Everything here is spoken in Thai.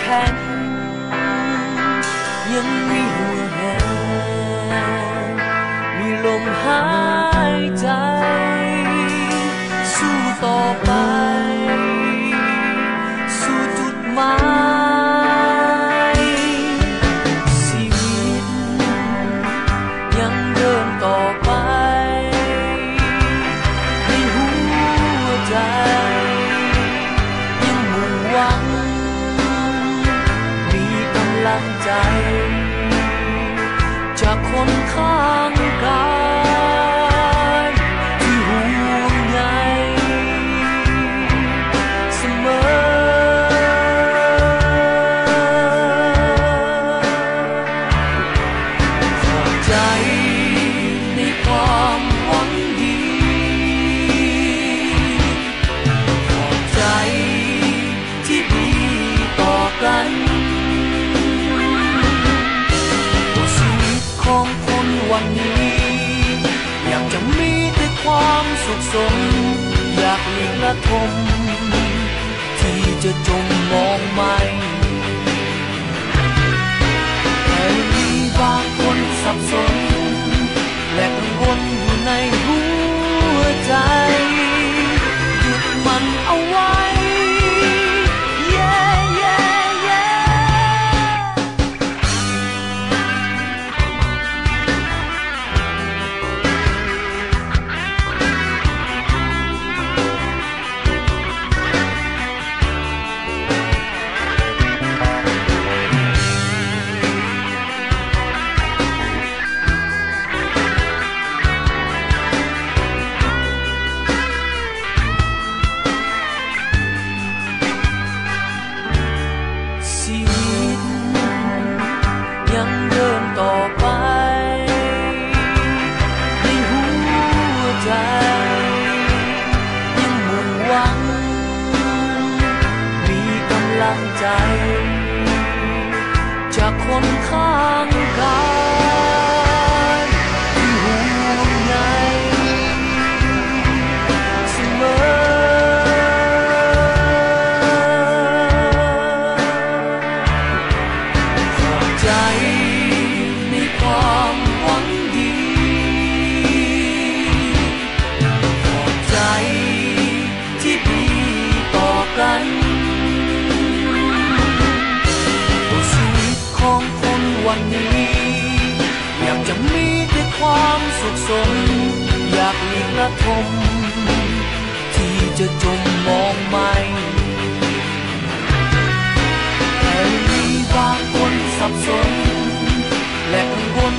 ข็งยังมีหัวแหงมีลมหายใจสู้ต่อไปสู่จุดหมายชีวิตยังเดินต่อไปในหัวใจยังมุ่งหวังมีกำลังใจจากคนข้างกายที่ห่วงใยเสมอขอบใจในความหวังดีขอบใจที่ดีต่อกันชีวิตของคนวันนี้อยากจะมีแต่ความสุขสมอยากหลีกละทมที่จะจมมองไม่แต่มีบางคนสับสนและกังวลอยู่ในหัวใจหยุดมันเอาไว้ yeah, yeah, yeah ชีวิตยังเดินต่อไปในหัวใจยังมุ่งหวังมีกำลังใจจากคนข้างกายที่ห่วงใยเสมอใจในความหวังดีขอบใจที่ดีต่อกันชีวิตของคนวันนี้อยากจะมีแต่ความสุขสมอยากหลีกละทมที่จะจมมองไม่แต่มีบางคนสับสนและกังวล